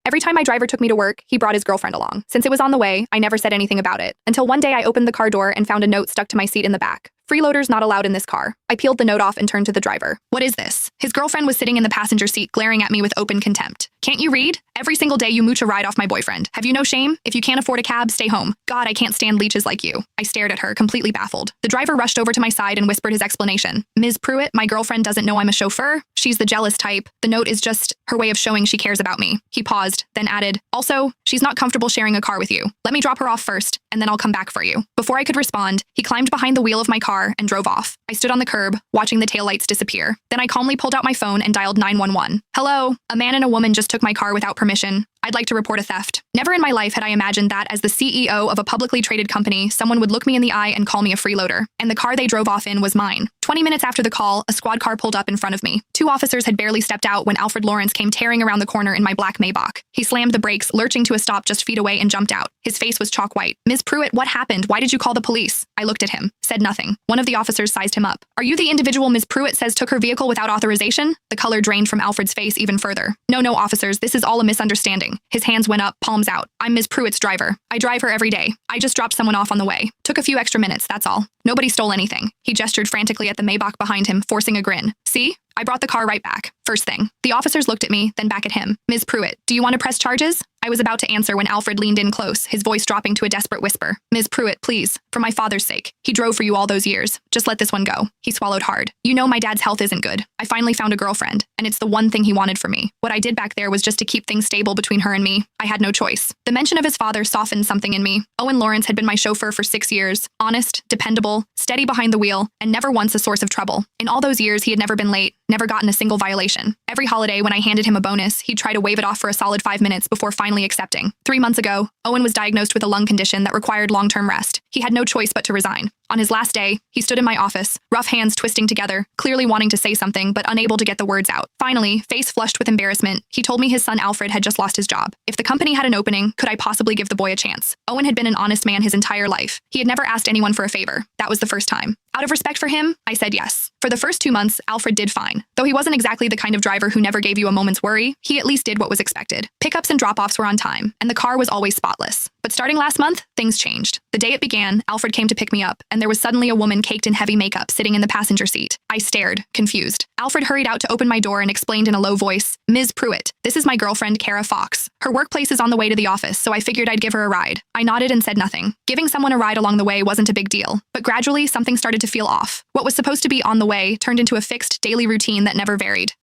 Every time my driver took me to work, he brought his girlfriend along. Since it was on the way, I never said anything about it. Until one day I opened the car door and found a note stuck to my seat in the back. Freeloaders not allowed in this car. I peeled the note off and turned to the driver. What is this? His girlfriend was sitting in the passenger seat glaring at me with open contempt. Can't you read? Every single day you mooch a ride off my boyfriend. Have you no shame? If you can't afford a cab, stay home. God, I can't stand leeches like you. I stared at her, completely baffled. The driver rushed over to my side and whispered his explanation. Ms. Pruitt, my girlfriend doesn't know I'm a chauffeur. She's the jealous type. The note is just her way of showing she cares about me. He paused, then added, also, she's not comfortable sharing a car with you. Let me drop her off first, and then I'll come back for you. Before I could respond, he climbed behind the wheel of my car and drove off. I stood on the curb, watching the taillights disappear. Then I calmly pulled out my phone and dialed 911. Hello, a man and a woman just took my car without permission. I'd like to report a theft. Never in my life had I imagined that as the CEO of a publicly traded company, someone would look me in the eye and call me a freeloader. And the car they drove off in was mine. 20 minutes after the call, a squad car pulled up in front of me. Two officers had barely stepped out when Alfred Lawrence came tearing around the corner in my black Maybach. He slammed the brakes, lurching to a stop just feet away, and jumped out. His face was chalk white. Ms. Pruitt, what happened? Why did you call the police? I looked at him, said nothing. One of the officers sized him up. Are you the individual Ms. Pruitt says took her vehicle without authorization? The color drained from Alfred's face even further. No, officers, this is all a misunderstanding. His hands went up, palms out. I'm Ms. Pruitt's driver. I drive her every day. I just dropped someone off on the way. Took a few extra minutes, that's all. Nobody stole anything. He gestured frantically at the Maybach behind him, forcing a grin. See? I brought the car right back. First thing. The officers looked at me, then back at him. Ms. Pruitt, do you want to press charges? I was about to answer when Alfred leaned in close, his voice dropping to a desperate whisper. Ms. Pruitt, please, for my father's sake. He drove for you all those years. Just let this one go. He swallowed hard. You know my dad's health isn't good. I finally found a girlfriend, and it's the one thing he wanted from me. What I did back there was just to keep things stable between her and me. I had no choice. The mention of his father softened something in me. Owen Lawrence had been my chauffeur for 6 years. Honest, dependable, steady behind the wheel, and never once a source of trouble. In all those years, he had never been late, never gotten a single violation. Every holiday, when I handed him a bonus, he'd try to wave it off for a solid 5 minutes before finally accepting. 3 months ago, Owen was diagnosed with a lung condition that required long-term rest. He had no choice but to resign. On his last day, he stood in my office, rough hands twisting together, clearly wanting to say something but unable to get the words out. Finally, face flushed with embarrassment, he told me his son Alfred had just lost his job. If the company had an opening, could I possibly give the boy a chance? Owen had been an honest man his entire life. He had never asked anyone for a favor. That was the first time. Out of respect for him, I said yes. For the first 2 months, Alfred did fine. Though he wasn't exactly the kind of driver who never gave you a moment's worry, he at least did what was expected. Pickups and drop-offs were on time, and the car was always spotless. But starting last month, things changed. The day it began, Alfred came to pick me up, and there was suddenly a woman caked in heavy makeup sitting in the passenger seat. I stared, confused. Alfred hurried out to open my door and explained in a low voice, Ms. Pruitt, this is my girlfriend, Kara Fox. Her workplace is on the way to the office, so I figured I'd give her a ride. I nodded and said nothing. Giving someone a ride along the way wasn't a big deal, but gradually something started to feel off. What was supposed to be on the way turned into a fixed daily routine that never varied.